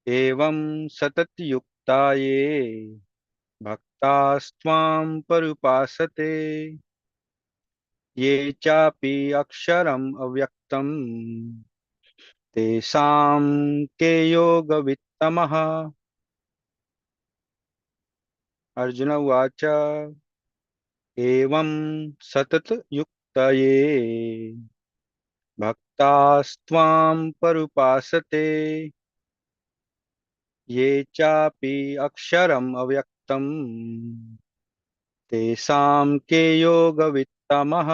एवं सततयुक्ता ये भक्तास्त्वां पर्युपासते ये चापि अक्षरम् अव्यक्तम् तेषां के योगवित्तमः। अर्जुन उवाच एवं सततयुक्तये भक्तास्त्वां पर्युपासते ये चापि अक्षरम् अव्यक्तम् तेषां के योगवित्तमः।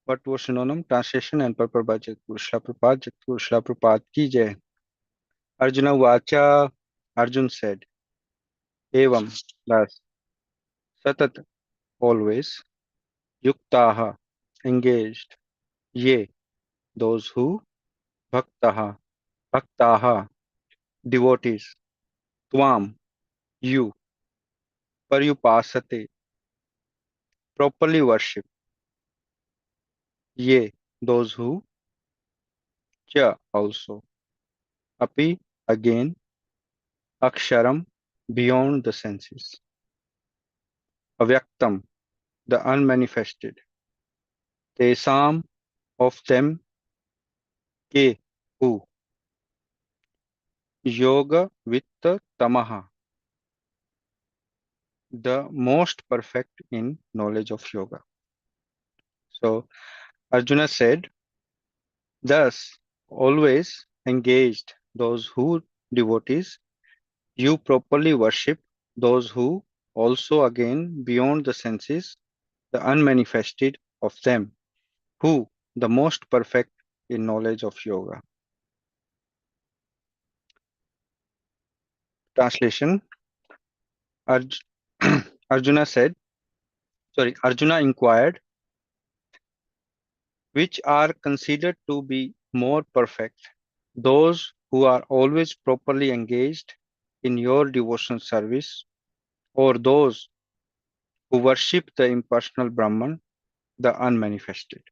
वटवोशनोनम translation and purport by Jagadguru Srila Prabhupada. Jagadguru Srila Prabhupada की जय। अर्जुन वाचा, अर्जुन said, एवं thus, सतत always, yuktaha engaged, ye those who, bhaktaha bhaktaha devotees, tvam you, paryupasate properly worship, ye those who, cha also, api again, aksharam beyond the senses, avyaktam the unmanifested, tesam of them, ke who, yoga vitta tamaha the most perfect in knowledge of yoga. So Arjuna said, thus always engaged those who devotees, you properly worship those who also again beyond the senses, the unmanifested of them, who the most perfect in knowledge of yoga. Translation. Arj- Arjuna said, Arjuna inquired, which are considered to be more perfect, those who are always properly engaged in your devotional service, or those who worship the impersonal Brahman, the unmanifested.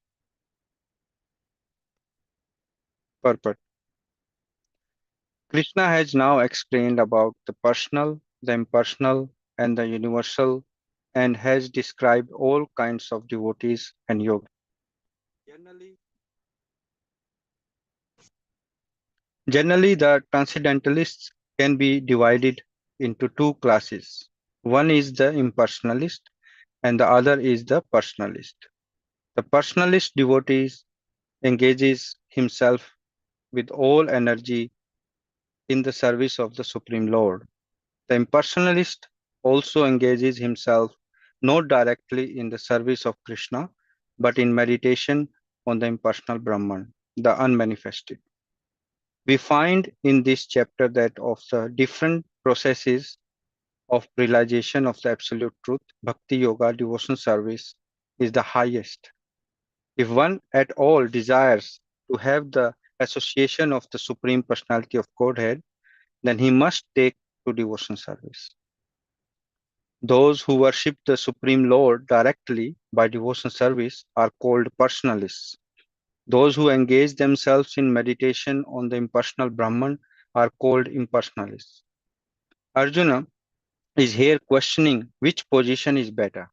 Purport. Krishna has now explained about the personal, the impersonal, and the universal, and has described all kinds of devotees and yoga. Generally, Generally, the transcendentalists can be divided into two classes. One is the impersonalist and the other is the personalist. The personalist devotee engages himself with all energy in the service of the Supreme Lord. The impersonalist also engages himself not directly in the service of Krishna, but in meditation on the impersonal Brahman, the unmanifested. We find in this chapter that of the different processes of realization of the absolute truth, Bhakti Yoga, devotion service, is the highest. If one at all desires to have the association of the Supreme Personality of Godhead, then he must take to devotion service. Those who worship the Supreme Lord directly by devotion service are called personalists. Those who engage themselves in meditation on the impersonal Brahman are called impersonalists. Arjuna is here questioning which position is better.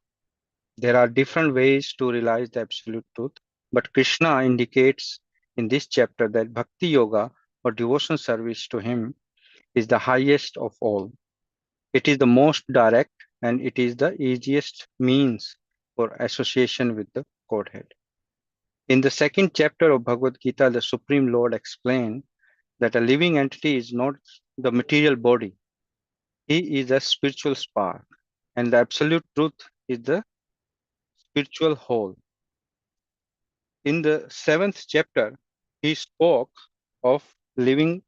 There are different ways to realize the absolute truth, but Krishna indicates in this chapter that Bhakti Yoga or devotion service to him is the highest of all. It is the most direct and it is the easiest means for association with the Godhead. In the second chapter of Bhagavad Gita, the Supreme Lord explained that a living entity is not the material body. He is a spiritual spark, and the absolute truth is the spiritual whole. In the seventh chapter, he spoke of living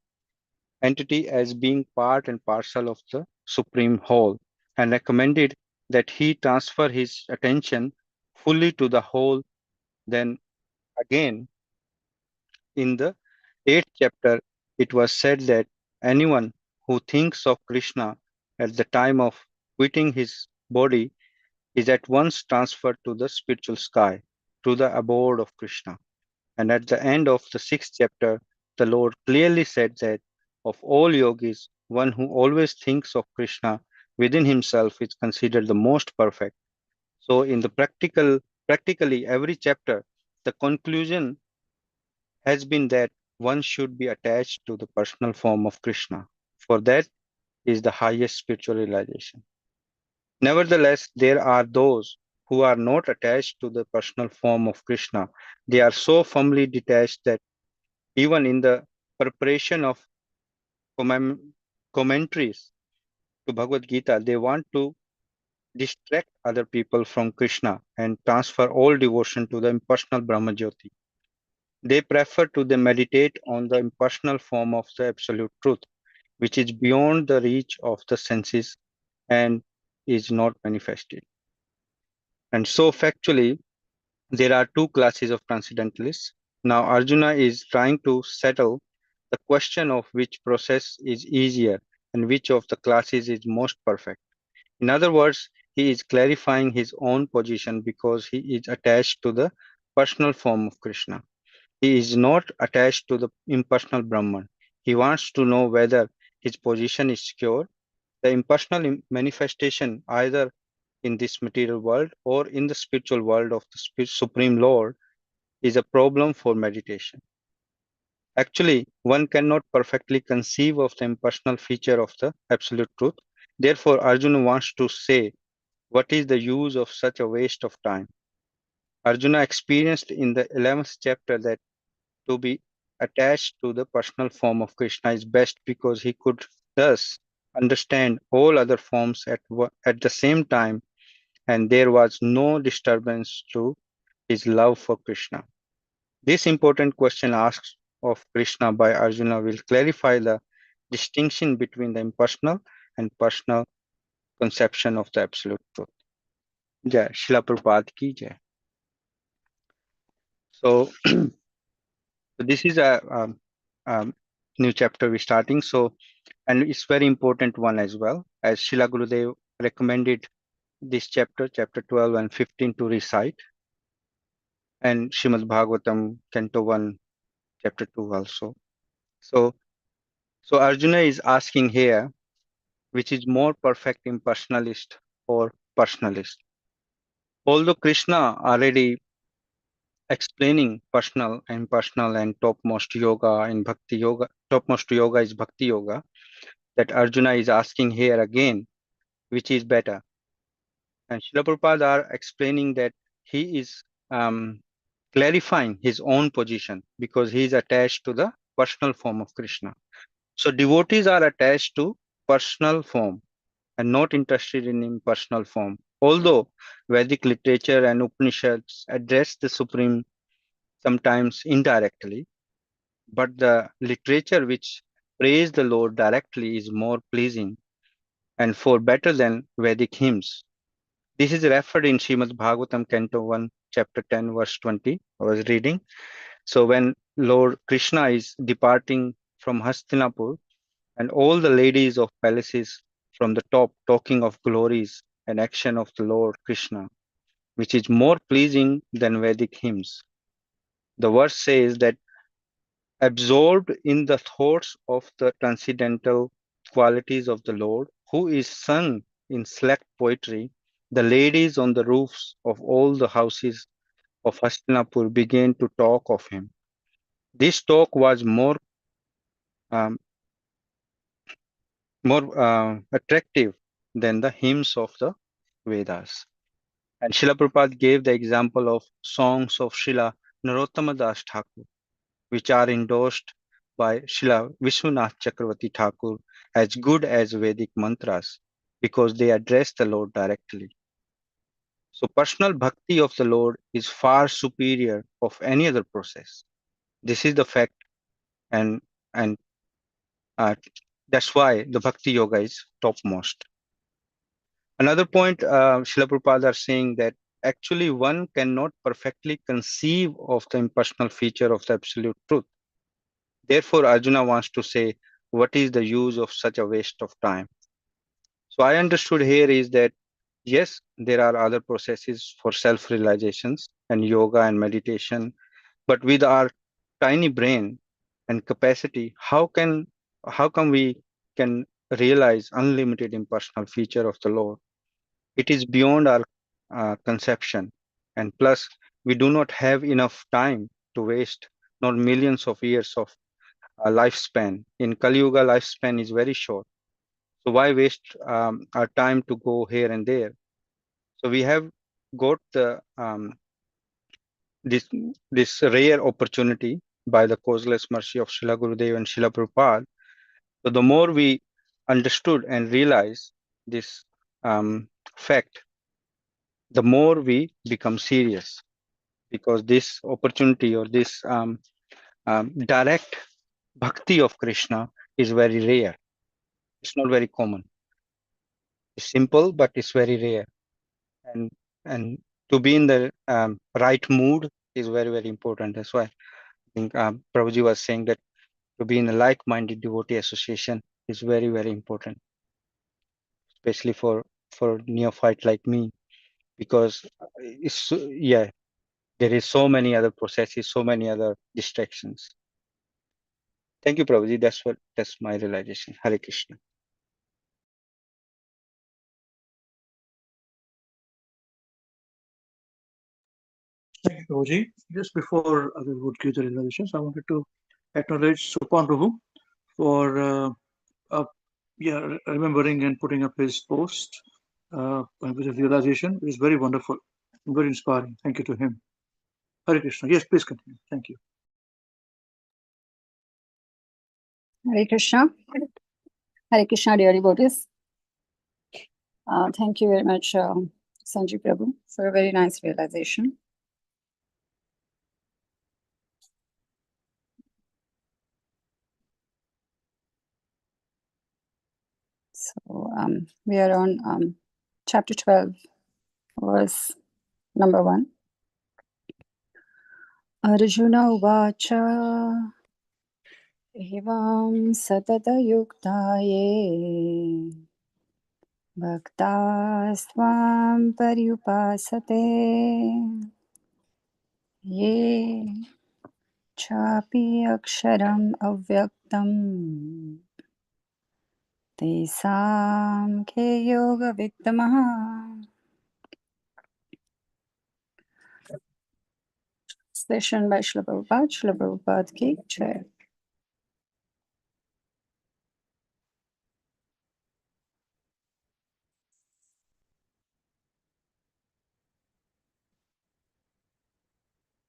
entity as being part and parcel of the supreme whole and recommended that he transfer his attention fully to the whole. Then again, in the eighth chapter, it was said that anyone who thinks of Krishna at the time of quitting his body is at once transferred to the spiritual sky, to the abode of Krishna. And at the end of the sixth chapter, the Lord clearly said that of all yogis, one who always thinks of Krishna within himself is considered the most perfect. So in the practically every chapter, the conclusion has been that one should be attached to the personal form of Krishna, for that is the highest spiritual realization. Nevertheless, there are those who are not attached to the personal form of Krishna. They are so firmly detached that even in the preparation of commentaries to Bhagavad Gita, they want to distract other people from Krishna and transfer all devotion to the impersonal Brahmajyoti. They prefer to meditate on the impersonal form of the absolute truth, which is beyond the reach of the senses and is not manifested. And so, factually, there are two classes of transcendentalists. Now, Arjuna is trying to settle the question of which process is easier and which of the classes is most perfect. In other words, he is clarifying his own position because he is attached to the personal form of Krishna. He is not attached to the impersonal Brahman. He wants to know whether his position is secure. The impersonal manifestation, either in this material world or in the spiritual world of the Supreme Lord, is a problem for meditation. Actually, one cannot perfectly conceive of the impersonal feature of the absolute truth. Therefore, Arjuna wants to say, what is the use of such a waste of time? Arjuna experienced in the 11th chapter that to be attached to the personal form of Krishna is best because he could thus understand all other forms at the same time, and there was no disturbance to his love for Krishna. This important question asked of Krishna by Arjuna will clarify the distinction between the impersonal and personal conception of the absolute truth. Jai Srila Prabhupada ki jai. So, this is a new chapter we're starting. So, and it's very important one as well, as Srila Gurudev recommended this chapter, chapter 12 and 15 to recite, and Srimad Bhagavatam, Canto 1, chapter 2 also. So, so Arjuna is asking here, which is more perfect impersonalist or personalist? Although Krishna already explaining personal and personal and topmost yoga in bhakti yoga, topmost yoga is bhakti yoga, that Arjuna is asking here again, which is better? And Srila Prabhupada are explaining that he is clarifying his own position because he is attached to the personal form of Krishna. So devotees are attached to personal form and not interested in impersonal form. Although Vedic literature and Upanishads address the Supreme sometimes indirectly, but the literature which praise the Lord directly is more pleasing and for better than Vedic hymns. This is referred in Srimad Bhagavatam, Canto 1, Chapter 10, verse 20. I was reading. So when Lord Krishna is departing from Hastinapur, and all the ladies of palaces from the top talking of glories and action of the Lord Krishna, which is more pleasing than Vedic hymns. The verse says that absorbed in the thoughts of the transcendental qualities of the Lord, who is sung in select poetry, the ladies on the roofs of all the houses of Hastinapur began to talk of him. This talk was um, more attractive than the hymns of the Vedas. And Srila Prabhupada gave the example of songs of Srila Narottama Das Thakur, which are endorsed by Srila Vishwanath Chakravarti Thakur as good as Vedic mantras because they address the Lord directly. So personal bhakti of the Lord is far superior of any other process. This is the fact, and and uh, that's why the bhakti yoga is topmost. Another point, Srila Prabhupada are saying that actually one cannot perfectly conceive of the impersonal feature of the absolute truth. Therefore, Arjuna wants to say, what is the use of such a waste of time? So I understood here is that, yes, there are other processes for self-realizations and yoga and meditation, but with our tiny brain and capacity, how can how come we can realize unlimited impersonal feature of the Lord? It is beyond our conception, and plus we do not have enough time to waste, not millions of years of lifespan. In Kali Yuga, lifespan is very short. So why waste our time to go here and there? So we have got the this this rare opportunity by the causeless mercy of Srila Gurudev and Srila Prabhupada. So the more we understood and realize this fact, the more we become serious, because this opportunity or this direct bhakti of Krishna is very rare. It's not very common. It's simple, but it's very rare. And to be in the right mood is very, very important. That's why I think Prabhuji was saying that to be in a like-minded devotee association is very, very important, especially for neophyte like me, because yeah, there is so many other processes, so many other distractions. Thank you, Prabhuji. That's my realization. Hare Krishna. Thank you, Prabhuji. Just before I would give the realizations, I wanted to acknowledge Supan Prabhu for remembering and putting up his post with his realization. It is very wonderful, very inspiring. Thank you to him. Hare Krishna. Yes, please continue. Thank you. Hare Krishna. Hare Krishna, dear devotees. Thank you very much, Sanjay Prabhu, for a very nice realization. So we are on chapter 12, verse number 1. Arjuna Uvacha Evam Satata Yuktaye Bhaktasvam Paryupasate Ye Chapi Aksharam Avyaktam Tesam Ke Yoga Vittamaha. Session by Srila Prabhupada. Srila Prabhupada ki Jai.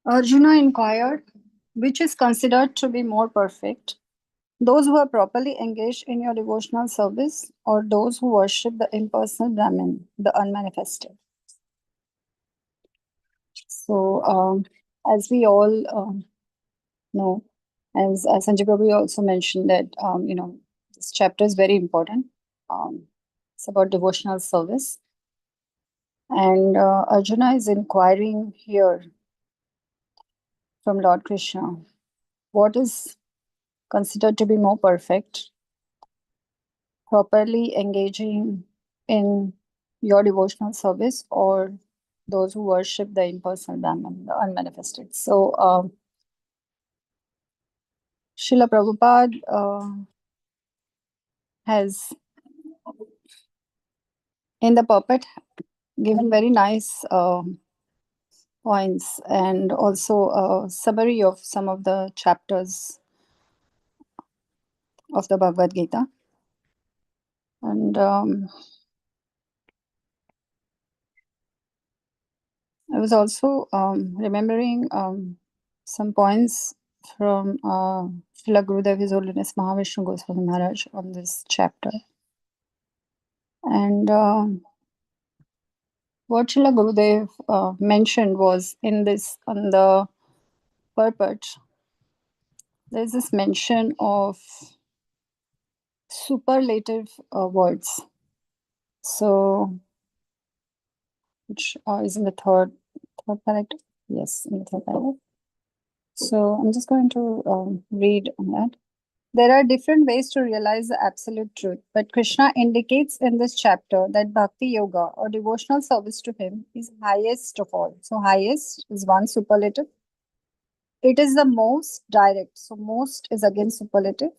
Arjuna inquired, which is considered to be more perfect, those who are properly engaged in your devotional service, or those who worship the impersonal Brahman, the unmanifested? So, as we all know, as Sanjay Prabhu also mentioned that, this chapter is very important. It's about devotional service. And Arjuna is inquiring here from Lord Krishna, what is considered to be more perfect, properly engaging in your devotional service, or those who worship the impersonal Brahman, the unmanifested? So, Srila Prabhupada has, in the puppet, given very nice points and also a summary of some of the chapters of the Bhagavad Gita. And I was also remembering some points from Srila Gurudev, His Holiness Mahavishnu Goswami Maharaj, on this chapter. And what Srila Gurudev mentioned was on the purport, there's this mention of superlative words. So, which is in the third paragraph. Yes, in the third paragraph. So I'm just going to read on that. There are different ways to realize the absolute truth, but Krishna indicates in this chapter that bhakti yoga, or devotional service to him, is highest of all. So highest is one superlative. It is the most direct. So most is again superlative.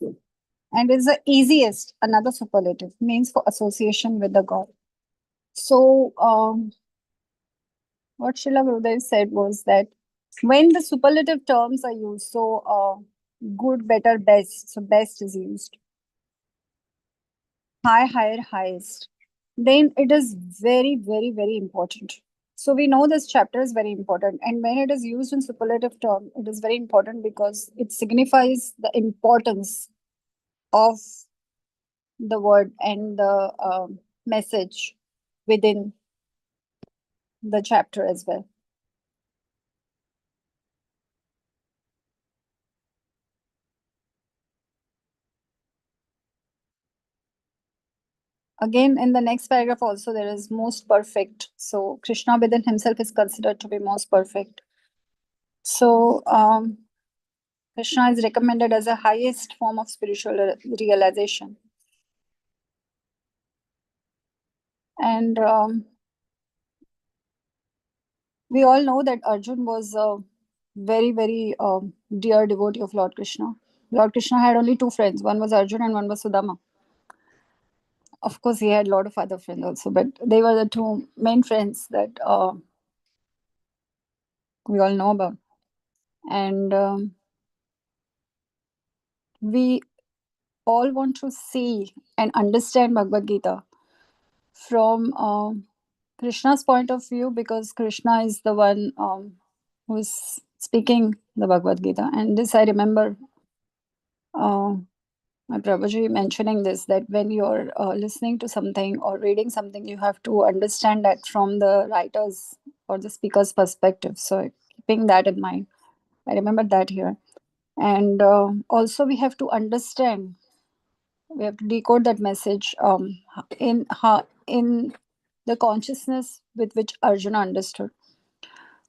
and is the easiest, another superlative, means for association with the God. So, what Srila Gurudev said was that when the superlative terms are used, so good, better, best, so best is used, high, higher, highest, then it is very, very, very important. So we know this chapter is very important, and when it is used in superlative term, it is very important because it signifies the importance of the word and the message within the chapter as well. Again, in the next paragraph also there is most perfect. So Krishna within himself is considered to be most perfect. So Krishna is recommended as a highest form of spiritual realization. And we all know that Arjun was a very, very dear devotee of Lord Krishna. Lord Krishna had only two friends. One was Arjun and one was Sudama. Of course, he had a lot of other friends also, but they were the two main friends that we all know about. And we all want to see and understand Bhagavad Gita from Krishna's point of view, because Krishna is the one who is speaking the Bhagavad Gita. And this I remember my Prabhuji mentioning this, that when you're listening to something or reading something, you have to understand that from the writer's or the speaker's perspective. So keeping that in mind, I remember that here. And also we have to understand, we have to decode that message in the consciousness with which Arjuna understood.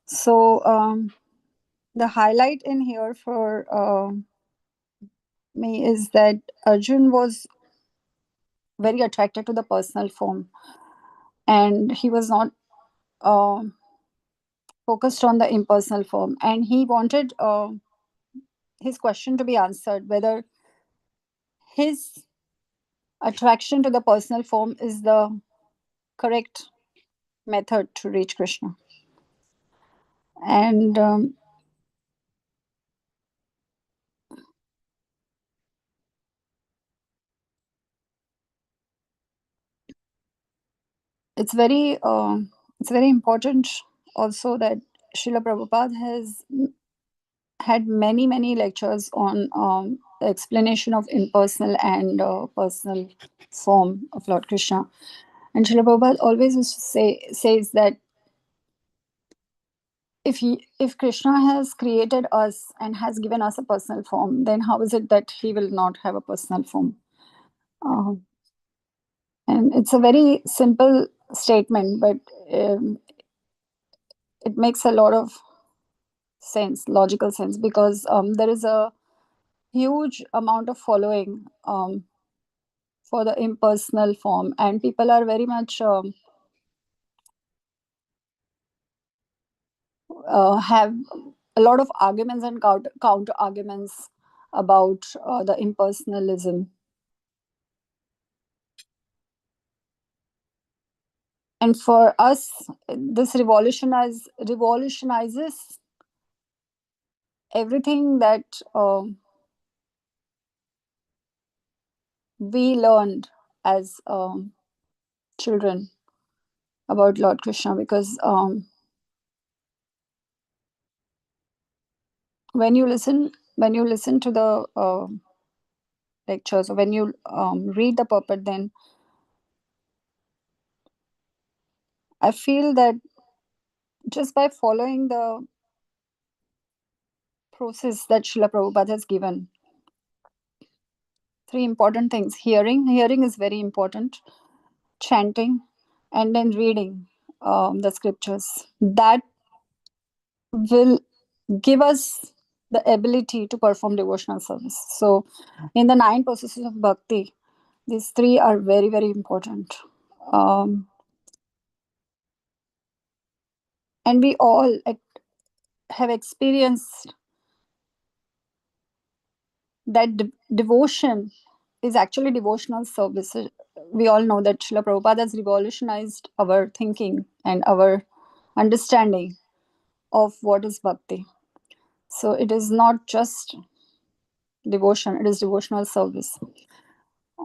So the highlight in here for me is that Arjun was very attracted to the personal form, and he was not focused on the impersonal form, and he wanted his question to be answered, whether his attraction to the personal form is the correct method to reach Krishna. And it's very important also that Srila Prabhupada has had many lectures on the explanation of impersonal and personal form of Lord Krishna. And Srila Prabhupada always used to says that if Krishna has created us and has given us a personal form, then how is it that he will not have a personal form? And it's a very simple statement, but it makes a lot of sense, logical sense, because there is a huge amount of following for the impersonal form, and people are very much have a lot of arguments and counter arguments about the impersonalism. And for us, this revolutionizes everything that we learned as children about Lord Krishna, because when you listen to the lectures, or when you read the purport, then I feel that just by following the process that Srila Prabhupada has given, three important things: hearing is very important, chanting, and then reading the scriptures, that will give us the ability to perform devotional service. So in the 9 processes of bhakti, these three are very, very important. And we all have experienced that devotion is actually devotional service. We all know that Srila Prabhupada has revolutionized our thinking and our understanding of what is bhakti. So it is not just devotion, it is devotional service.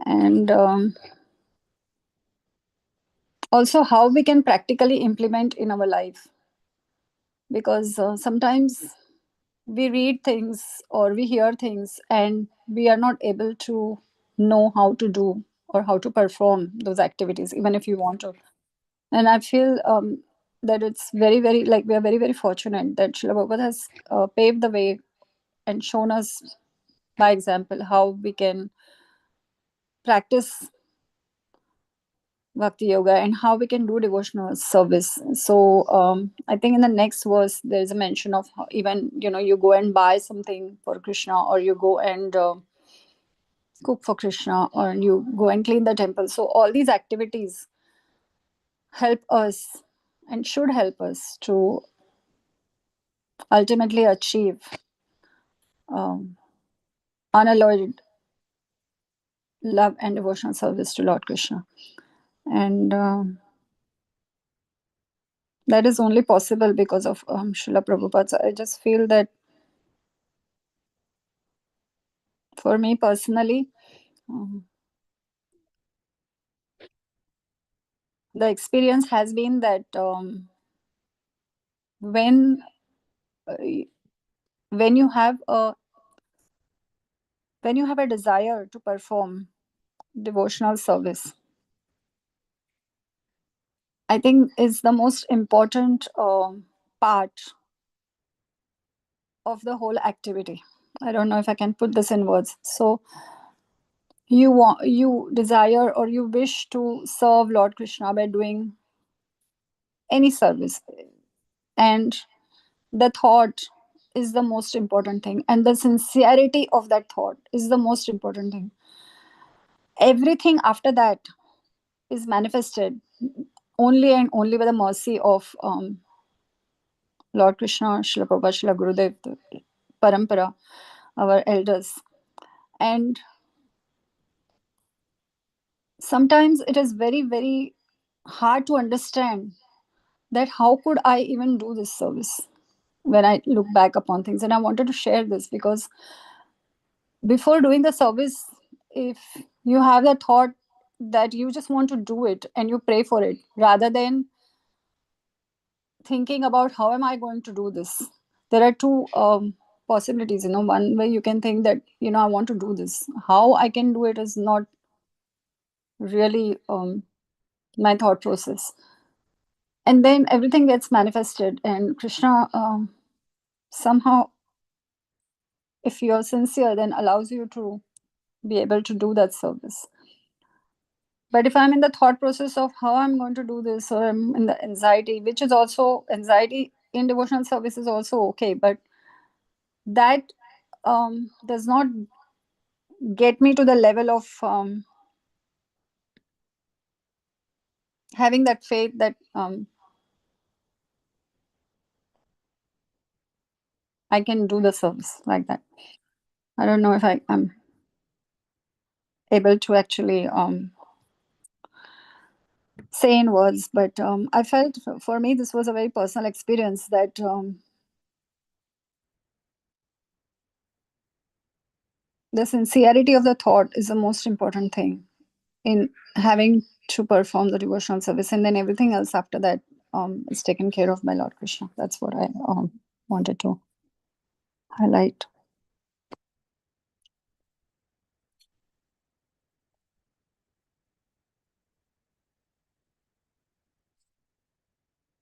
And also how we can practically implement in our life. Because sometimes we read things or we hear things and we are not able to know how to do or how to perform those activities, even if you want to. And I feel that it's very, very, like, we are very, very fortunate that Srila Prabhupada has paved the way and shown us by example how we can practice bhakti yoga and how we can do devotional service. So I think in the next verse there's a mention of how even, you go and buy something for Krishna, or you go and cook for Krishna, or you go and clean the temple. So all these activities help us and should help us to ultimately achieve um, unalloyed love and devotional service to Lord Krishna. And that is only possible because of Srila Prabhupada. So I just feel that for me personally, um, the experience has been that when uh, when you have a desire to perform devotional service, I think is the most important part of the whole activity. I don't know if I can put this in words. So you desire or you wish to serve Lord Krishna by doing any service, and the thought is the most important thing, and the sincerity of that thought is the most important thing. Everything after that is manifested only and only by the mercy of Lord Krishna, Srila Prabhupada, Srila Gurudev, the Parampara, our elders. And sometimes it is very, very hard to understand that how could I even do this service when I look back upon things. And I wanted to share this because before doing the service, if you have the thought that you just want to do it and you pray for it rather than thinking about how am I going to do this, there are two possibilities. One way you can think that I want to do this, how I can do it is not really my thought process. And then everything gets manifested, and Krishna somehow, if you're sincere, then allows you to be able to do that service. But if I'm in the thought process of how I'm going to do this, or I'm in the anxiety, which is also anxiety in devotional service is also okay, but that does not get me to the level of having that faith that I can do the service like that. I don't know if I am able to actually say in words, but I felt for me this was a very personal experience that the sincerity of the thought is the most important thing in having to perform the devotional service, and then everything else after that is taken care of by Lord Krishna. That's what I wanted to highlight.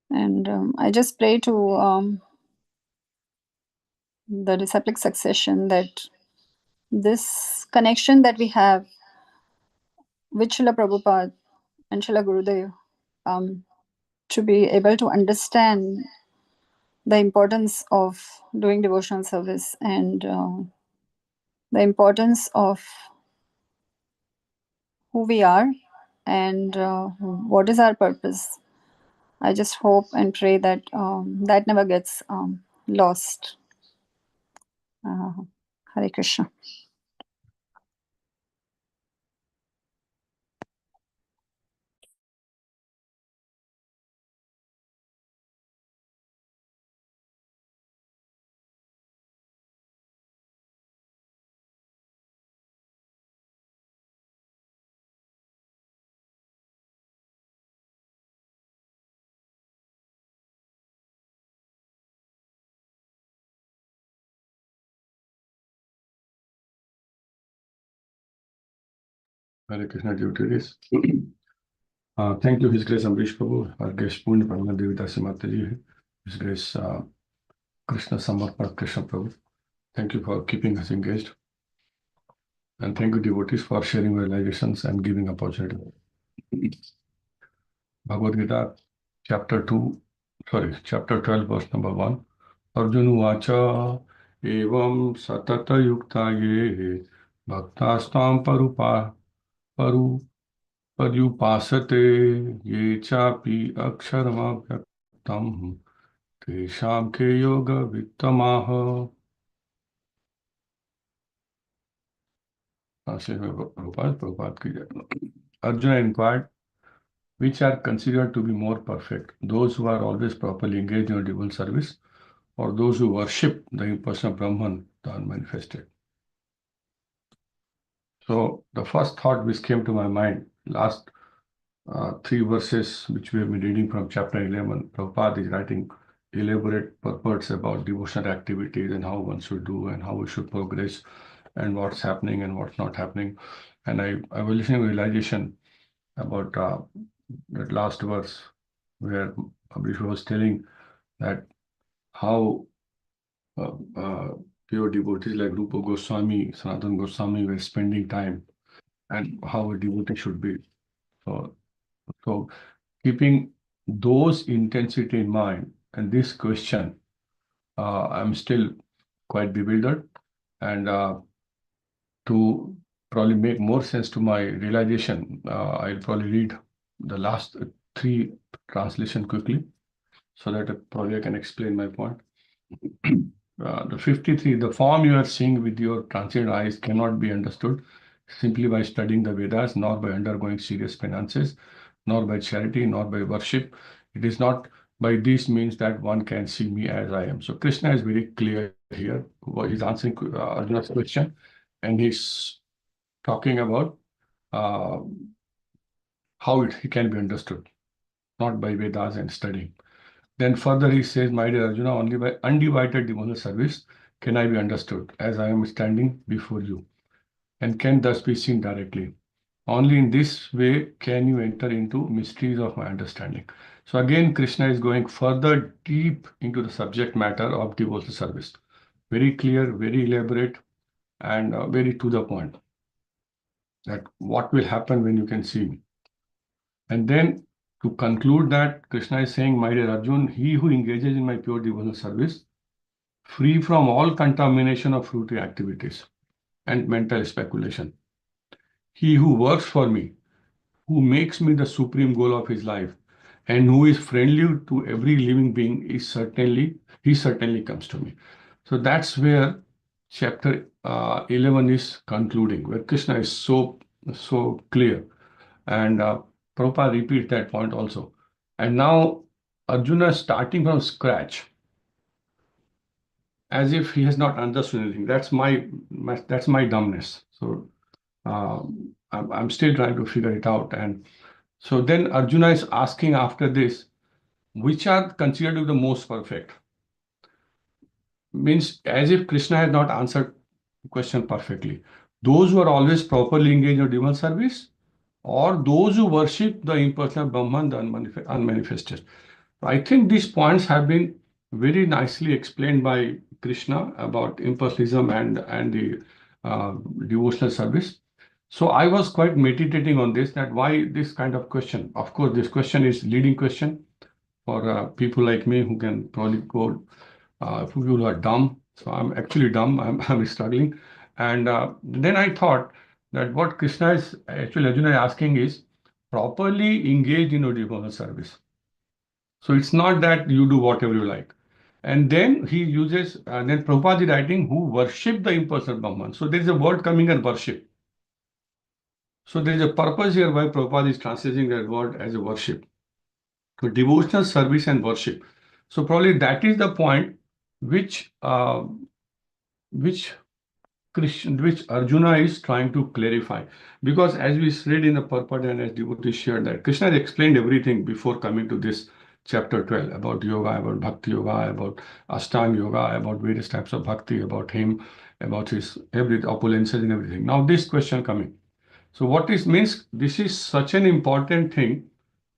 And I just pray to the disciplic succession that this connection that we have with Srila Prabhupada and Srila Gurudev, to be able to understand the importance of doing devotional service and the importance of who we are and what is our purpose. I just hope and pray that that never gets lost. Hare Krishna. Hare Krishna devotees. Thank you, His Grace Amrish Prabhu, our guest Punya Pramana Devidasi Mataji, His Grace Krishna Samarpat Krishna Prabhu. Thank you for keeping us engaged. And thank you, devotees, for sharing realizations and giving opportunity. Bhagavad Gita, chapter 12, verse number 1. Arjuna Vacha Evam Satata Yukta Ye Bhaktastam Paru Paryupasate Ye Chapi Aksharama Vyaktam Tesham Ke Yoga Vittamaha. Prabhupada ki jai. Arjuna inquired, which are considered to be more perfect, those who are always properly engaged in devotional service, or those who worship the impersonal Brahman, the unmanifested? So the first thought which came to my mind, last 3 verses which we have been reading from chapter 11, Prabhupada is writing elaborate purports about devotional activities and how one should do and how we should progress and what's happening and what's not happening. And I was listening to realization about that last verse where Abhishu was telling that how pure devotees like Rupa Goswami, Sanatana Goswami were spending time and how a devotee should be. So keeping those intensity in mind and this question, I'm still quite bewildered. And to probably make more sense to my realization, I'll probably read the last 3 translation quickly so that probably I can explain my point. The 53, the form you are seeing with your transient eyes cannot be understood simply by studying the Vedas, nor by undergoing serious penances, nor by charity, nor by worship. It is not by these means that one can see me as I am. So Krishna is very clear here. He's answering Arjuna's question, and he's talking about how he can be understood, not by Vedas and studying. Then further he says, my dear Arjuna, only by undivided devotional service can I be understood as I am standing before you and can thus be seen directly. Only in this way can you enter into mysteries of my understanding. So again, Krishna is going further deep into the subject matter of devotional service. Very clear, very elaborate, and very to the point. That what will happen when you can see me. And then to conclude that, Krishna is saying, my dear Arjun, he who engages in my pure devotional service, free from all contamination of fruitive activities and mental speculation, he who works for me, who makes me the supreme goal of his life, and who is friendly to every living being, he certainly comes to me. So that's where chapter 11 is concluding, where Krishna is so clear. And Prabhupada repeats that point also. And now Arjuna is starting from scratch, as if he has not understood anything. That's my dumbness. So I'm still trying to figure it out. And so then Arjuna is asking after this, which are considered to be the most perfect? Means as if Krishna has not answered the question perfectly. Those who are always properly engaged in devotional service, or those who worship the impersonal Brahman, the unmanifested. I think these points have been very nicely explained by Krishna about impersonalism and the devotional service. So I was quite meditating on this, that why this kind of question. Of course, this question is leading question for people like me who can probably go, people who are dumb. So I'm actually dumb, I'm struggling. And then I thought that what Krishna is actually Arjuna is asking is properly engaged in a devotional service. So it's not that you do whatever you like. And then he uses, then Prabhupada is writing, who worship the impersonal Brahman. So there is a word coming as worship. So there is a purpose here why Prabhupada is translating that word as a worship. So devotional service and worship. So probably that is the point which Arjuna is trying to clarify. Because as we read in the purport and as devotees shared that, Krishna has explained everything before coming to this chapter 12 about yoga, about bhakti yoga, about Ashtanga yoga, about various types of bhakti, about him, about his every opulences and everything. Now this question coming. So what this means, this is such an important thing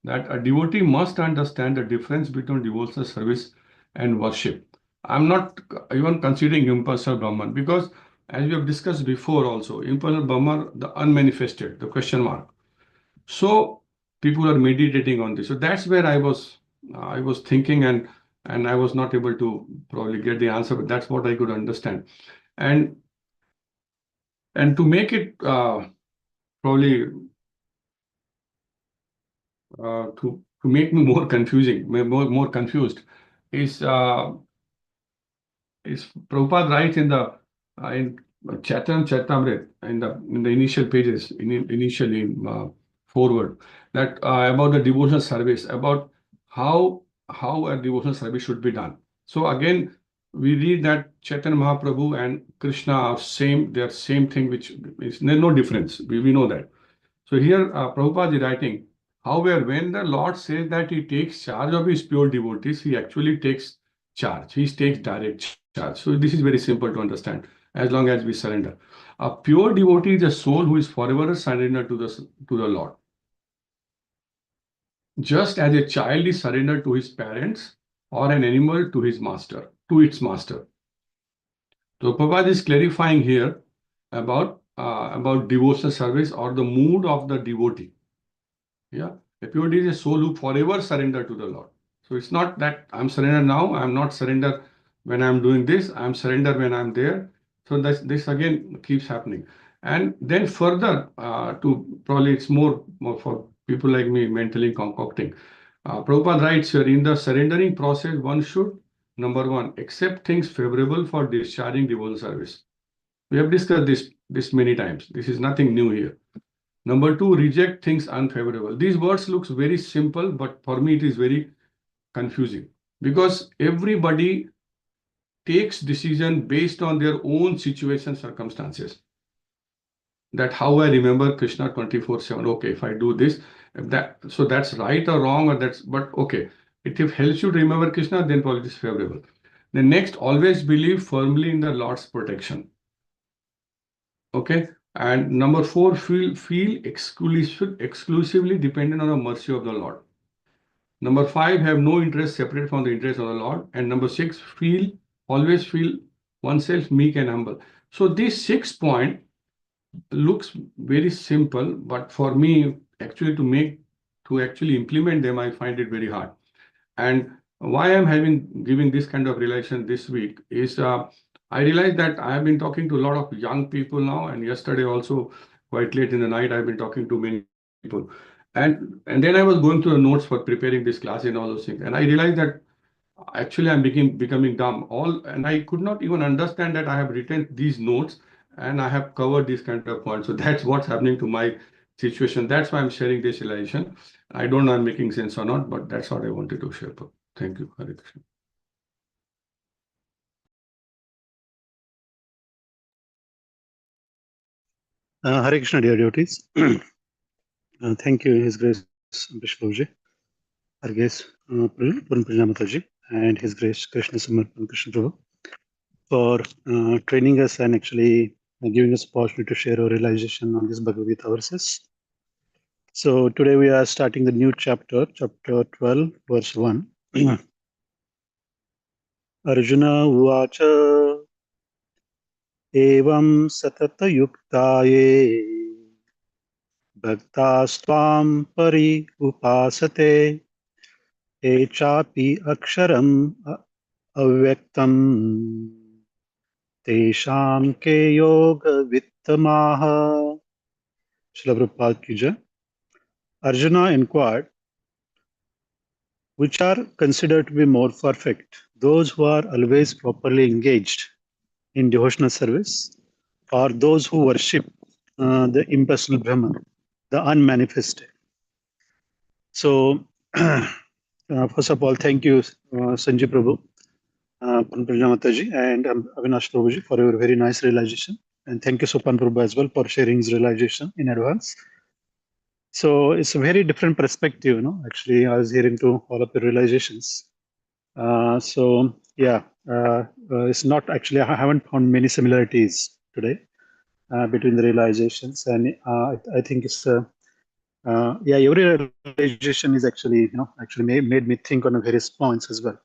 that a devotee must understand the difference between devotional service and worship. I'm not even considering impersonal Brahman, because as we have discussed before also, impersonal Brahman, the unmanifested, the question mark. So people are meditating on this. So that's where I was thinking, and I was not able to probably get the answer, but that's what I could understand. And to make it probably to make me more confusing, more confused, is Prabhupada writes in the in Charitamrita, in the initial pages, initially forward, that about the devotional service, about how a devotional service should be done. So again, we read that Chaitanya Mahaprabhu and Krishna are same; they are same thing, which is there's no difference. We know that. So here Prabhupada is writing, however, when the Lord says that he takes charge of his pure devotees, he actually takes charge. He takes direct charge. So this is very simple to understand, as long as we surrender. A pure devotee is a soul who is forever surrendered to the Lord. Just as a child is surrendered to his parents, or an animal to his master, to its master. So Prabhupada is clarifying here about devotional service, or the mood of the devotee. Yeah, a devotee is a soul who forever surrender to the Lord. So it's not that I'm surrendered now, I'm not surrender when I'm doing this, I'm surrender when I'm there. So this again keeps happening. And then further, to probably it's more for people like me mentally concocting. Prabhupada writes here, in the surrendering process, one should, number one, accept things favorable for discharging devotional service. We have discussed this many times. This is nothing new here. Number two, reject things unfavorable. These words looks very simple, but for me it is very confusing, because everybody takes decision based on their own situation, circumstances. That how I remember Krishna 24/7. Okay, if I do this, so that's right or wrong, or but okay. If it helps you to remember Krishna, then probably it is favorable. The next, always believe firmly in the Lord's protection. Okay. And number four, feel exclusively dependent on the mercy of the Lord. Number five, have no interest separate from the interest of the Lord. And number six, always feel oneself meek and humble. So this 6 point looks very simple, but for me, actually to actually implement them, I find it very hard. And why I'm giving this kind of realization this week is I realized that I have been talking to a lot of young people now, and yesterday also quite late in the night I've been talking to many people, and then I was going through the notes for preparing this class and all those things, and I realized that actually I'm becoming dumb. And I could not even understand that I have written these notes and I have covered these kind of points. So that's what's happening to my situation. That's why I'm sharing this realization. I don't know I'm making sense or not, but that's what I wanted to share. Thank you, Hare Krishna. Hare Krishna, dear devotees. Thank you, His Grace Vishnuji, our guest Puran Mataji, and His Grace Krishna Samarpan Krishna Prabhu for training us and actually giving us opportunity to share our realization on this Bhagavad Gita verses. So today we are starting the new chapter, chapter 12, verse 1. Arjuna Uvacha Evam Satata Yuktaye Bhaktastvam Pari Upasate Echapi Aksharam Avyaktam Tesham Ke Yoga Vittamaha. Srila Prabhupada ki jai. Arjuna inquired, which are considered to be more perfect, those who are always properly engaged in devotional service, or those who worship the impersonal Brahman, the unmanifested? So, first of all, thank you, Sanjay Prabhu, Panprajna Mataji, and Avinash Prabhuji for your very nice realization. And thank you, Sopan Prabhu, as well, for sharing his realization in advance. So it's a very different perspective, actually, I was hearing to all of the realizations. It's not actually, I haven't found many similarities today. between the realizations, and I think it's yeah, every realization is actually made me think on various points as well.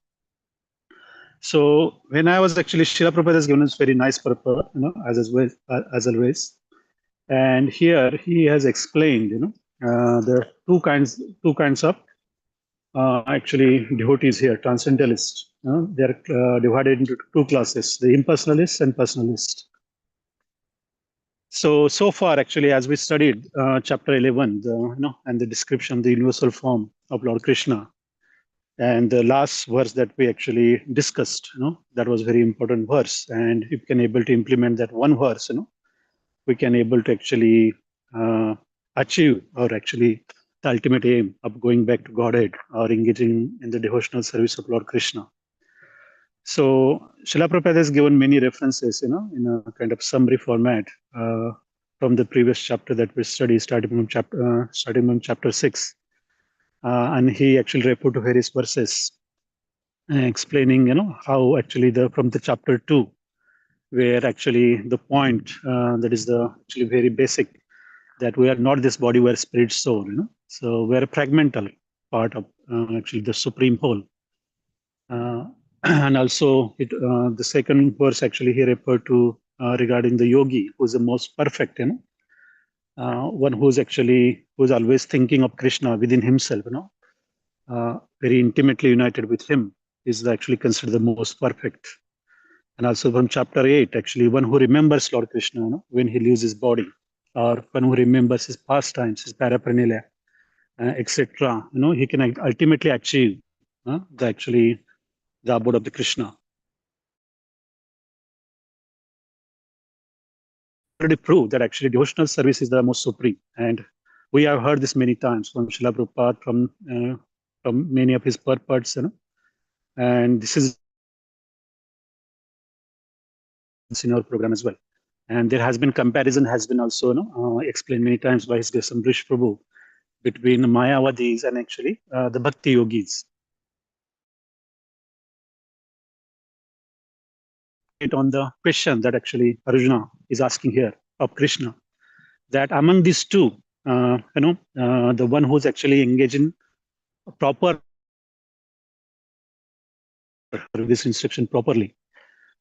So when I was actually Srila Prabhupada has given us very nice purport, as always, and here he has explained, there are two kinds of actually devotees here, transcendentalists. They are divided into two classes: the impersonalists and personalists. So far, actually, as we studied chapter 11, and the description of the universal form of Lord Krishna, and the last verse that we actually discussed, that was very important verse. And if we can able to implement that one verse, we can able to actually achieve, or actually the ultimate aim of going back to Godhead or engaging in the devotional service of Lord Krishna. So Srila Prabhupada has given many references, in a kind of summary format from the previous chapter that we studied, starting from chapter 6. And he actually referred to various verses explaining, how actually from the chapter 2, where actually the point that is the actually very basic, that we are not this body, we are spirit soul, so we are a fragmental part of actually the supreme whole. And also the second verse actually he referred to regarding the yogi, who is the most perfect, one who's always thinking of Krishna within himself, very intimately united with him, is actually considered the most perfect. And also from chapter 8, actually, one who remembers Lord Krishna, when he leaves his body, or one who remembers his pastimes, his paraphernalia, etc. He can ultimately achieve the abode of the Krishna. Already proved that actually devotional service is the most supreme, and we have heard this many times from Srila Prabhupada, from many of his purports, and this is in our program as well. And there has been comparison, has been also explained many times by his Grace Ambrish Prabhu, between Mayavadis and actually the Bhakti Yogis. On the question that actually Arjuna is asking here of Krishna, that among these two, the one who's actually engaged in proper this instruction properly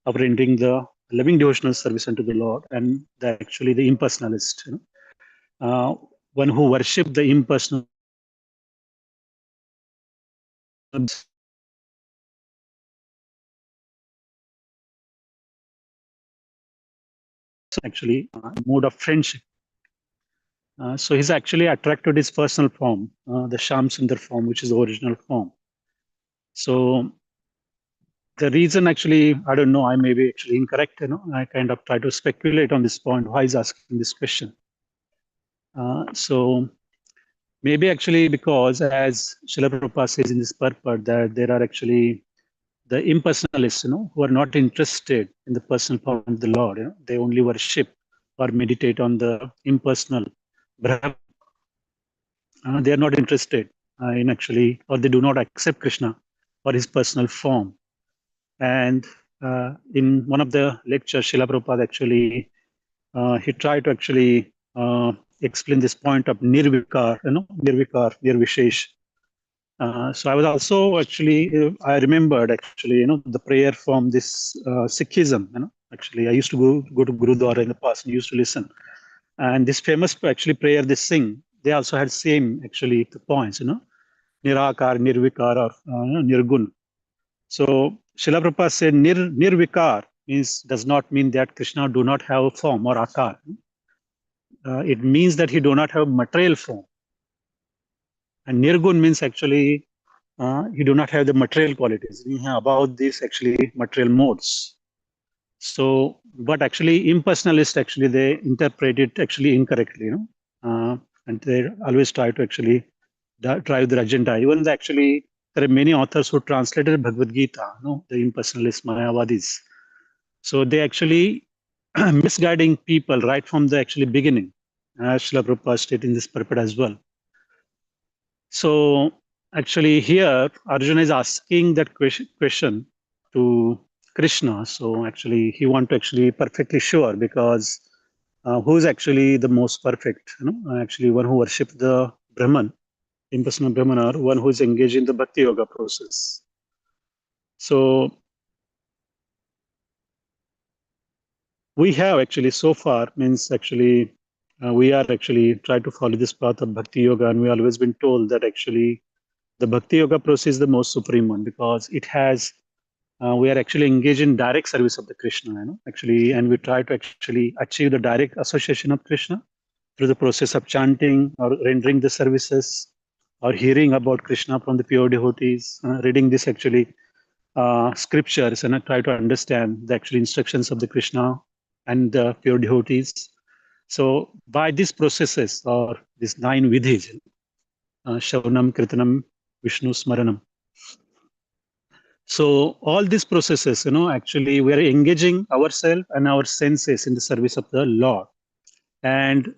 of rendering the loving devotional service unto the Lord, and actually the impersonalist, one who worship the impersonal, actually mode of friendship. So he's actually attracted his personal form, the Sham Sundar form, which is the original form. So the reason, actually, I don't know, I may be actually incorrect, I kind of try to speculate on this point, why he's asking this question. So maybe actually because, as Srila Prabhupada says in this purport, that there are actually the impersonalists, who are not interested in the personal form of the Lord. They only worship or meditate on the impersonal Brahman. They are not interested in actually, or they do not accept Krishna or his personal form. And in one of the lectures, Srila Prabhupada actually, he tried to actually explain this point of nirvikar, nirvishesh. So I was also actually, I remembered actually, the prayer from this Sikhism. Actually, I used to go to Gurudwara in the past and used to listen. And this famous actually prayer they sing, they also had same actually the points, nirakar, nirvikar, or nirgun. So Srila Prabhupada said nirvikar does not mean that Krishna do not have a form or akar. It means that he do not have material form. And nirgun means actually he do not have the material qualities. About these actually material modes. So, but actually impersonalists actually they interpret it actually incorrectly, and they always try to actually drive their agenda. Even actually there are many authors who translated Bhagavad Gita, the impersonalist Mayavadis. So they actually misguiding people right from the actually beginning, as Srila Prabhupada stated in this purport as well. So actually here Arjuna is asking that question to Krishna. So actually he want to actually perfectly sure, because who is actually the most perfect, actually one who worships the Brahman, impersonal Brahman, or one who is engaged in the Bhakti Yoga process. So we have actually so far means actually we are actually try to follow this path of Bhakti Yoga, and we always been told that actually the Bhakti Yoga process is the most supreme one because it has we are actually engaged in direct service of the Krishna, actually, and we try to actually achieve the direct association of Krishna through the process of chanting or rendering the services or hearing about Krishna from the pure devotees, reading this actually scriptures and try to understand the actual instructions of the Krishna and the pure devotees. So by these processes or these 9 vidhis, Shavanam, Kirtanam, Vishnu Smaranam. So all these processes, actually we are engaging ourselves and our senses in the service of the Lord. And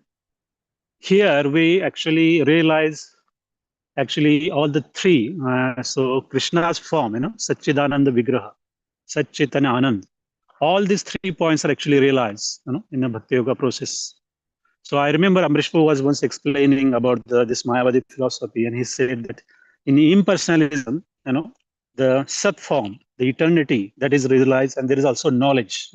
here we actually realize actually all the 3. So Krishna's form, Satchidananda Vigraha, Sat Chaitanya Anand. All these 3 points are actually realized, in a Bhakti Yoga process. So I remember Amrish Prabhu was once explaining about this Mayavadi philosophy, and he said that in impersonalism, the Sat form, the eternity that is realized, and there is also knowledge.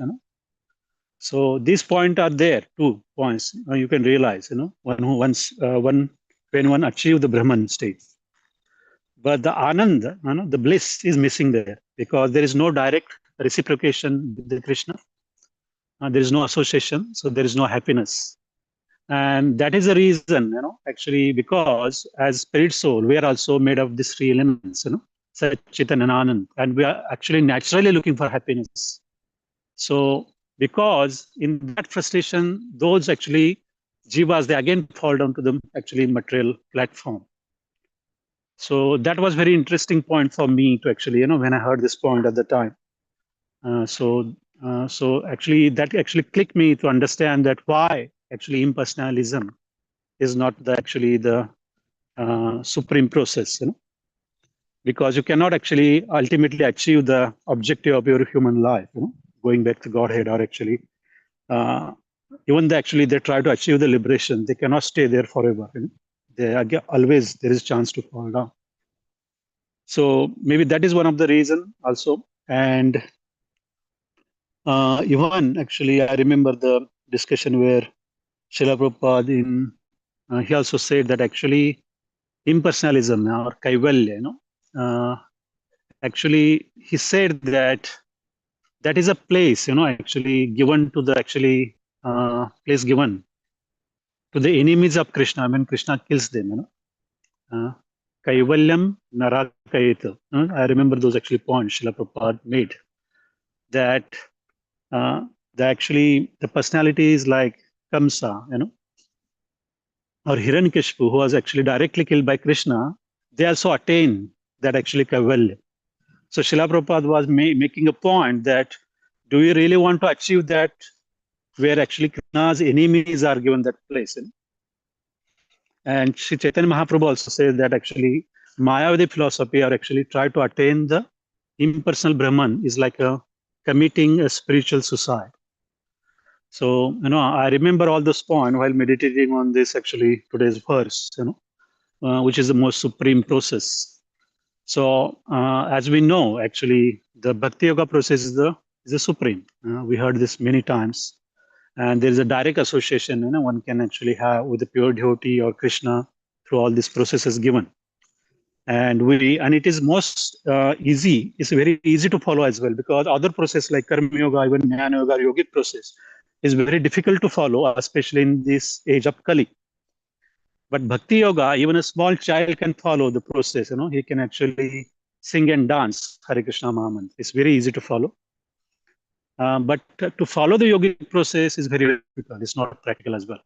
So these points are there, 2 points you can realize. One who once when one achieve the Brahman state. But the Anand, the bliss is missing there because there is no direct reciprocation with the Krishna. There is no association, so there is no happiness. And that is the reason, actually, because as spirit soul, we are also made of these 3 elements, Satchitan and Anand, and we are actually naturally looking for happiness. So because in that frustration, those actually jivas, they again fall down to the actually material platform. So that was very interesting point for me to actually, when I heard this point at the time. So actually that actually clicked me to understand that why actually impersonalism is not actually the supreme process, because you cannot actually ultimately achieve the objective of your human life, going back to Godhead, or actually even actually they try to achieve the liberation, they cannot stay there forever. They always there is a chance to fall down. So maybe that is one of the reason also. And even actually, I remember the discussion where Srila Prabhupada he also said that actually impersonalism or kaivalya, actually he said that that is a place, actually given to the actually place given to the enemies of Krishna when Krishna kills them, Kaivalyam Narakayeta. I remember those actually points Srila Prabhupada made that the personality is like Kamsa, or Hiranyakashipu, who was actually directly killed by Krishna, they also attain that actually Kaivalya. So Srila Prabhupada was making a point that do we really want to achieve that where actually Krishna's enemies are given that place? And Sri Chaitanya Mahaprabhu also says that actually Mayavadi philosophy or actually try to attain the impersonal Brahman is like committing a spiritual suicide. So, I remember all those points while meditating on this actually today's verse, which is the most supreme process. So, as we know, actually, the Bhakti Yoga process is the supreme. We heard this many times. And there is a direct association, one can actually have with the pure devotee or Krishna through all these processes given. And it is most easy. It's very easy to follow as well because other process like Karma Yoga, even Jnana Yoga, Yogic process is very difficult to follow, especially in this age of Kali. But Bhakti Yoga, even a small child can follow the process. He can actually sing and dance Hare Krishna Mahamantra. It's very easy to follow. But to follow the yogic process is very difficult. It's not practical as well.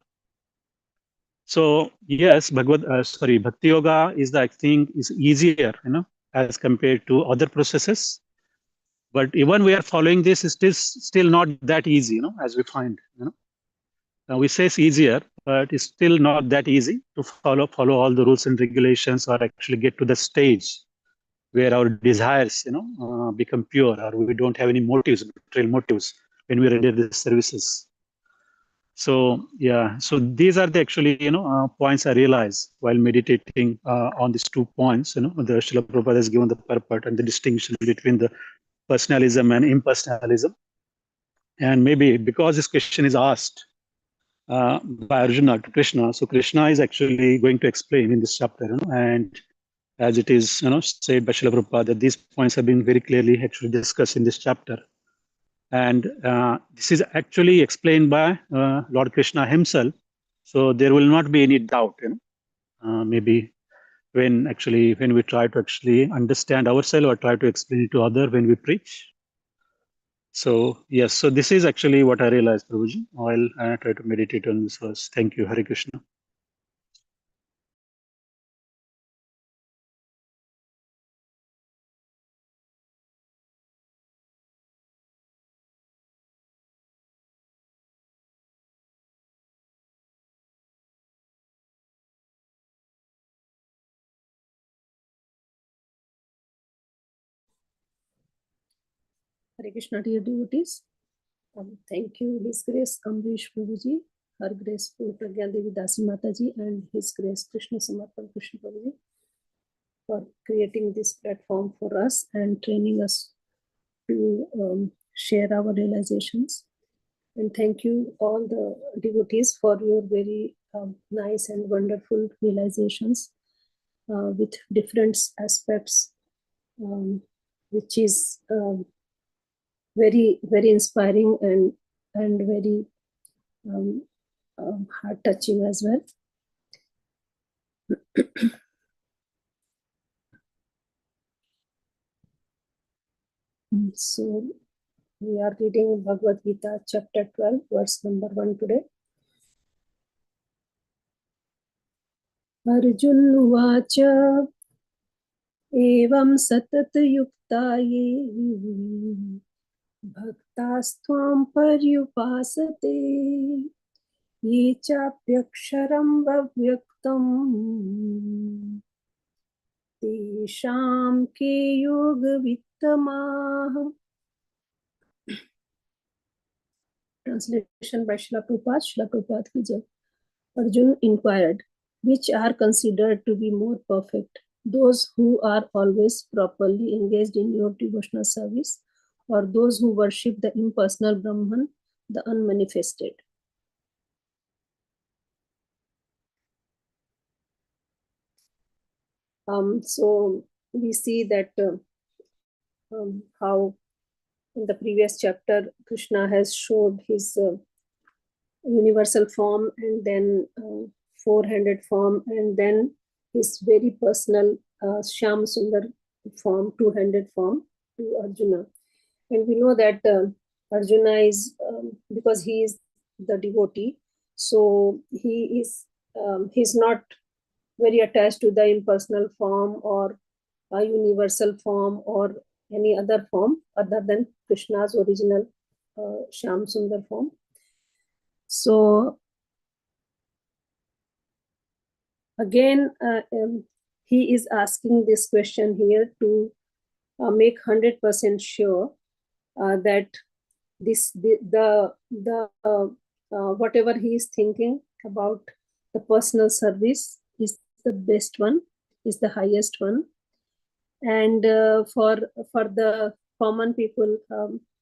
So yes, Bhakti Yoga is I think is easier, as compared to other processes. But even we are following this, it is still not that easy, as we find. We say it's easier, but it's still not that easy to follow all the rules and regulations, or actually get to the stage where our desires, become pure, or we don't have any motives, material motives when we render the services. So yeah, so these are the actually points I realized while meditating on these 2 points. The Srila Prabhupada has given the purport and the distinction between the personalism and impersonalism. And maybe because this question is asked by Arjuna to Krishna, so Krishna is actually going to explain in this chapter, and as it is said by Srila Prabhupada, that these points have been very clearly actually discussed in this chapter. And this is actually explained by Lord Krishna himself. So there will not be any doubt, maybe when we try to actually understand ourselves or try to explain it to other when we preach. So yes, so this is actually what I realized, Prabhuji, while I try to meditate on this verse. Thank you, Hare Krishna. Hare Krishna, dear devotees. Thank you, His Grace Amrish Prabhuji, Her Grace Pragya Devi Dasi Mataji, and His Grace Krishna Samarpan Krishna Prabhuji for creating this platform for us and training us to share our realizations. And thank you all the devotees for your very nice and wonderful realizations with different aspects, which is very, very inspiring and very heart touching as well. So we are reading Bhagavad Gita chapter 12 verse number 1 today. Arjun Vacha Evam Satat Yukta Ye Bhaktasthvam Paryupasate Ye Chapyaksharam Vavyaktam Tesham Ke Yoga Vittamah. Translation by Srila Prabhupada. Srila Prabhupada ki jai. Arjun inquired, which are considered to be more perfect, those who are always properly engaged in your devotional service, or those who worship the impersonal Brahman, the unmanifested? So we see that how in the previous chapter Krishna has showed his universal form, and then four-handed form, and then his very personal Shyam Sundar form, two-handed form to Arjuna. And we know that Arjuna is, because he is the devotee, so he is he's not very attached to the impersonal form or a universal form or any other form other than Krishna's original Shyam Sundar form. So again, he is asking this question here to make 100% sure that the whatever he is thinking about the personal service is the best one, is the highest one, and for the common people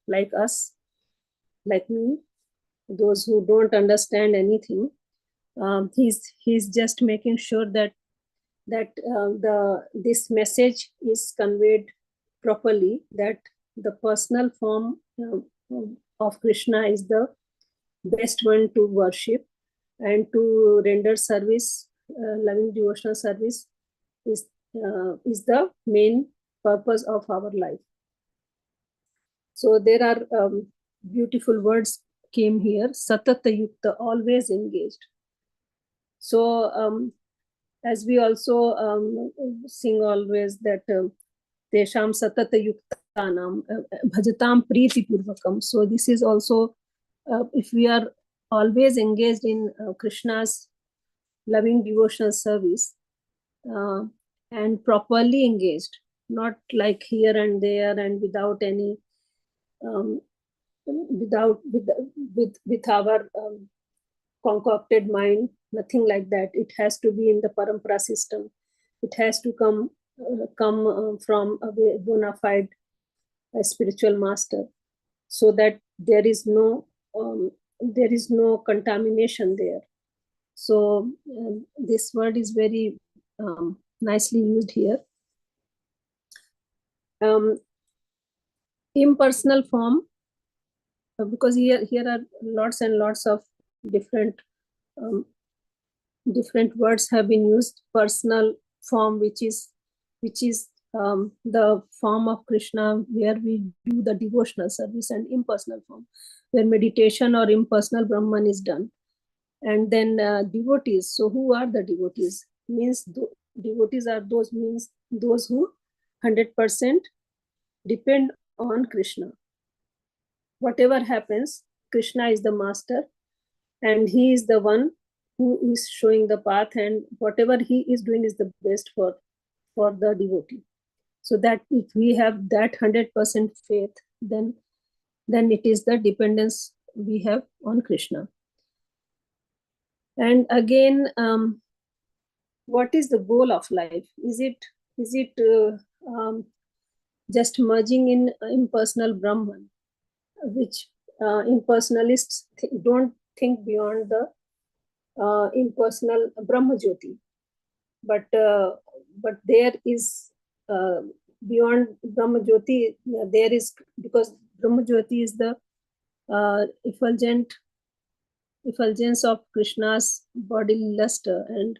like us, like me, those who don't understand anything, he's just making sure that this message is conveyed properly, that the personal form of Krishna is the best one to worship and to render service, loving devotional service is the main purpose of our life. So there are beautiful words came here, Satata Yukta, always engaged. So as we also sing always that Tesham Satata Yuktanam Bhajatam Priti Purvakam. So this is also, if we are always engaged in Krishna's loving devotional service and properly engaged, not like here and there and without any with our concocted mind, nothing like that. It has to be in the parampara system. It has to come from a bona fide spiritual master, so that there is no contamination there. So this word is very nicely used here. Impersonal form, because here are lots and lots of different words have been used. Personal form, which is the form of Krishna where we do the devotional service, and impersonal form where meditation or impersonal Brahman is done. And then devotees. So who are the devotees? Means devotees are those who 100% depend on Krishna. Whatever happens, Krishna is the master, and he is the one who is showing the path, and whatever he is doing is the best for the devotee. So that if we have that 100% faith, then it is the dependence we have on Krishna. And again, what is the goal of life? Is it just merging in impersonal Brahman, which impersonalists don't think beyond the impersonal Brahma Jyoti, but there is beyond Brahma Jyoti, there is, because Brahma Jyoti is the effulgence of Krishna's bodily luster, and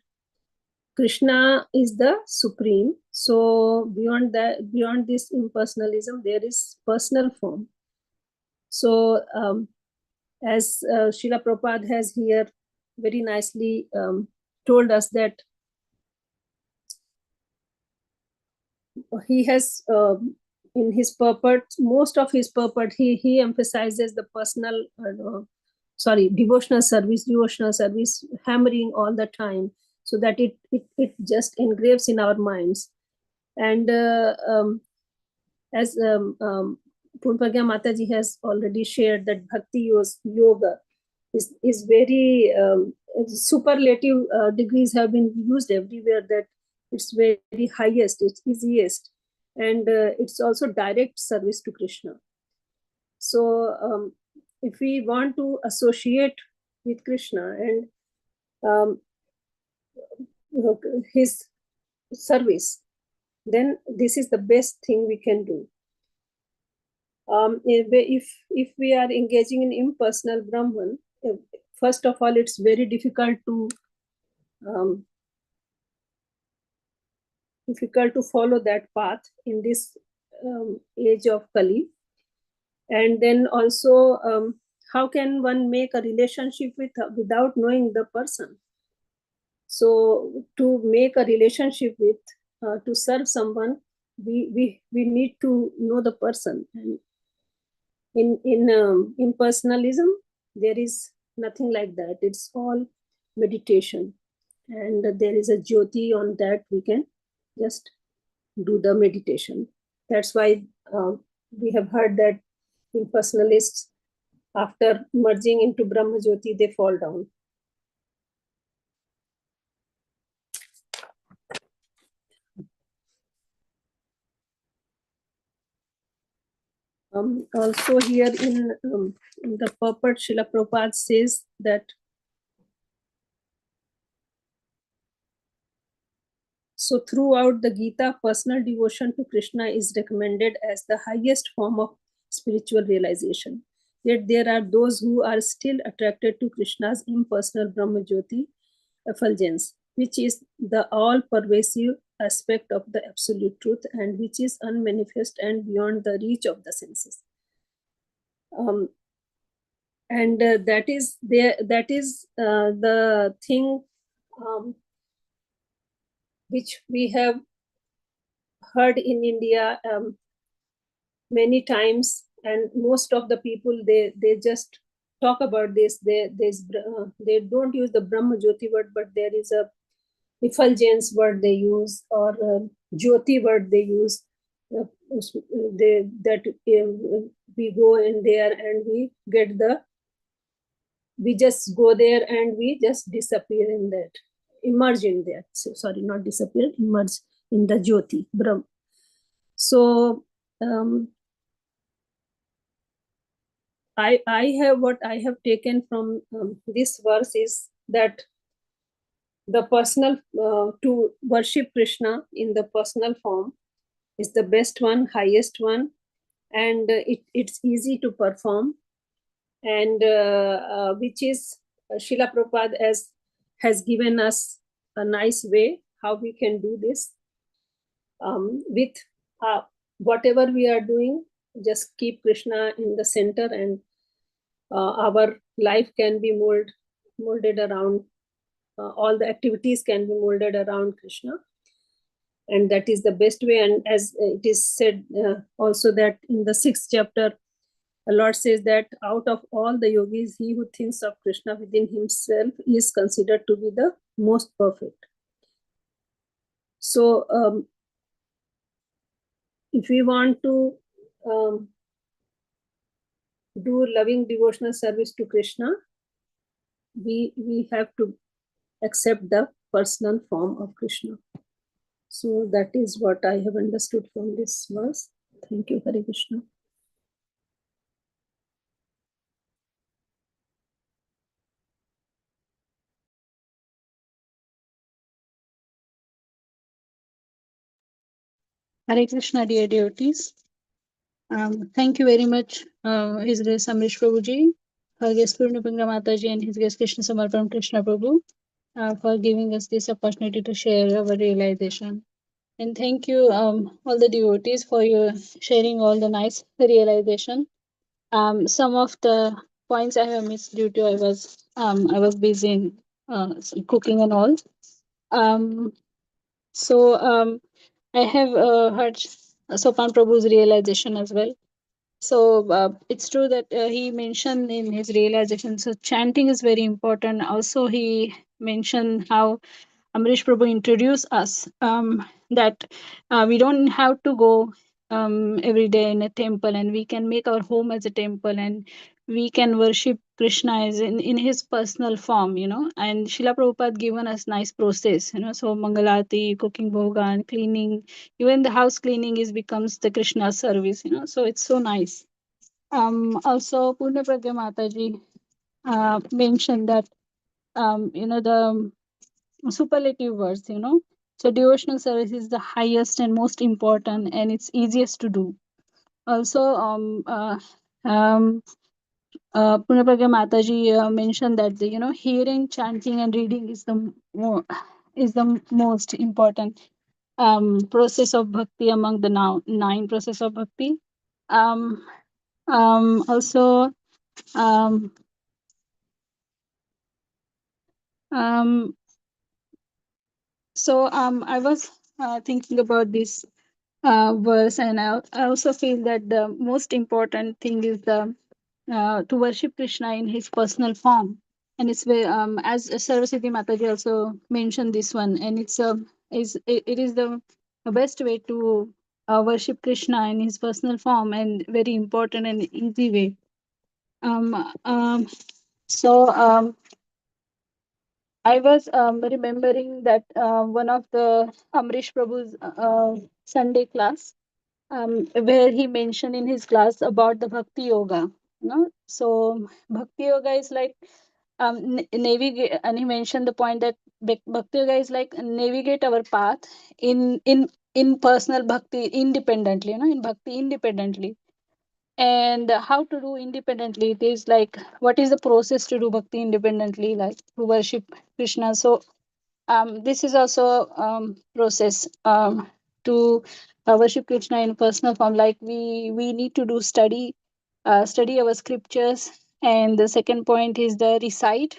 Krishna is the supreme. So beyond this impersonalism, there is personal form. So as Srila Prabhupada has here very nicely told us that he has in his purport, most of his purport, he emphasizes the personal, devotional service, hammering all the time, so that it just engraves in our minds. And as Purvagya Mataji has already shared, that Bhakti Yoga is very superlative degrees have been used everywhere, that it's very highest, it's easiest, and it's also direct service to Krishna. So if we want to associate with Krishna and his service, then this is the best thing we can do. If we are engaging in impersonal Brahman, first of all, it's very difficult to follow that path in this age of Kali. And then also, how can one make a relationship without knowing the person? So to make a relationship with, to serve someone, we need to know the person. And in impersonalism, there is nothing like that. It's all meditation, and there is a jyoti on that we can just do the meditation. That's why we have heard that impersonalists, after merging into Brahma Jyoti, they fall down. Also here in the purport, Srila Prabhupada says that so throughout the Gita, personal devotion to Krishna is recommended as the highest form of spiritual realization. Yet there are those who are still attracted to Krishna's impersonal Brahma Jyoti effulgence, which is the all-pervasive aspect of the absolute truth, and which is unmanifest and beyond the reach of the senses. That is the thing which we have heard in India many times, and most of the people, they just talk about this. They don't use the Brahma Jyoti word, but there is a effulgence word they use, or Jyoti word they use. We go in there and we get the we just go there and we just disappear in that, emerge in that. So, sorry, not disappear, emerge in the Jyoti, Brahm. So I have, what I have taken from this verse is that the personal, to worship Krishna in the personal form is the best one, highest one, and it's easy to perform, and which is Srila Prabhupada has given us a nice way how we can do this. With whatever we are doing, just keep Krishna in the center, and our life can be molded around, all the activities can be molded around Krishna, and that is the best way. And as it is said also that in the 6th chapter, the Lord says that out of all the yogis, he who thinks of Krishna within himself is considered to be the most perfect. So if we want to do loving devotional service to Krishna, we have to accept the personal form of Krishna. So that is what I have understood from this verse. Thank you, Hare Krishna. Hare Krishna, dear devotees. Thank you very much, His Grace Amrish Prabhuji, her guest Purnapanga Mataji, and His Grace Krishna Samarpam Krishna Prabhu for giving us this opportunity to share our realization. And thank you, all the devotees, for your sharing all the nice realization. Some of the points I have missed due to I was busy in cooking and all. So I have heard Sopan Prabhu's realization as well. So it's true that he mentioned in his realization, so chanting is very important. Also, he mentioned how Amrish Prabhu introduced us, that we don't have to go every day in a temple, and we can make our home as a temple, and we can worship Krishna as in his personal form, And Srila Prabhupada given us nice process, So Mangalati, cooking bhoga, and cleaning, even the house cleaning becomes the Krishna service, So it's so nice. Also, Purna Pragya Mataji mentioned that, the superlative words, So devotional service is the highest and most important, and it's easiest to do. Also, Purna Pragya Mataji mentioned that hearing, chanting, and reading is the most important process of bhakti among the now 9 process of bhakti. Also, um, so I was thinking about this verse, and I also feel that the most important thing is the to worship Krishna in his personal form, and it's very as Saraswati Mataji also mentioned this one, and it is the best way to worship Krishna in his personal form, and very important and easy way. So I was remembering that one of the Amrish Prabhu's Sunday class, where he mentioned in his class about the Bhakti Yoga. So Bhakti Yoga is like navigate, and he mentioned the point that Bhakti Yoga is like navigate our path in personal bhakti independently, in bhakti independently. And how to do independently, it is like what is the process to do bhakti independently, like to worship Krishna. So this is also process to worship Krishna in personal form. Like we need to do study our scriptures, and the second point is the recite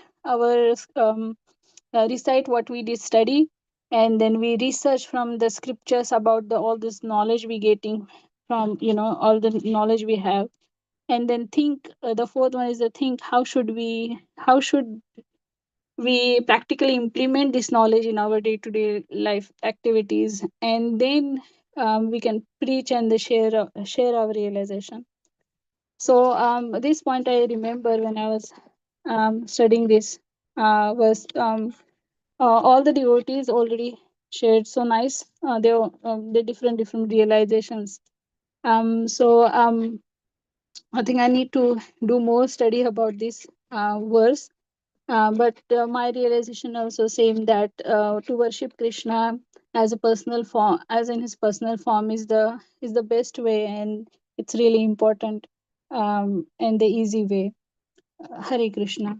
what we did study, and then we research from the scriptures about all this knowledge we getting from all the knowledge we have, and then think. The fourth one is the think. How should we practically implement this knowledge in our day-to-day life activities, and then we can preach and share our realization. So this point I remember when I was studying this verse. All the devotees already shared so nice. The different realizations. I think I need to do more study about this verse. But my realization also same that to worship Krishna as a personal form, as in his personal form, is the best way, and it's really important, and the easy way. Hare Krishna.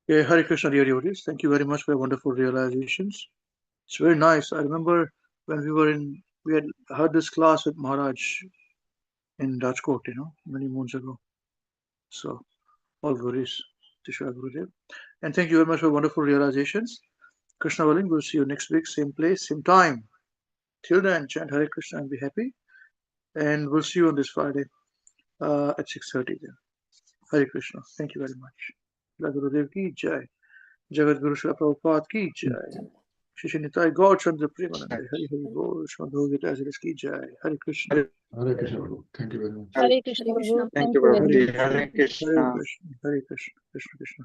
Yeah, Hare Krishna, dear devotees. Thank you very much for your wonderful realizations. It's very nice. I remember when we had heard this class with Maharaj in Rajkot, many moons ago. So, all glories to Shri Gurudev. And thank you very much for wonderful realizations. Krishna willing, we'll see you next week, same place, same time. Till then, chant Hare Krishna and be happy. And we'll see you on this Friday at 6:30 then. Hare Krishna. Thank you very much. Shri Gurudev ki jai. Jagat Guru Srila Prabhupada ki jai. Shri Nitai Gaur Chandra Premanande. Hari Hari Bol. Shmadhu Gita ki jai. Hare Krishna. Hare Krishna. Thank you very much. Hare Krishna. Prabhu. Thank Thank you, you very much. Prabhuji. Hare Krishna. Hare Krishna. Hare Krishna. Krishna Krishna.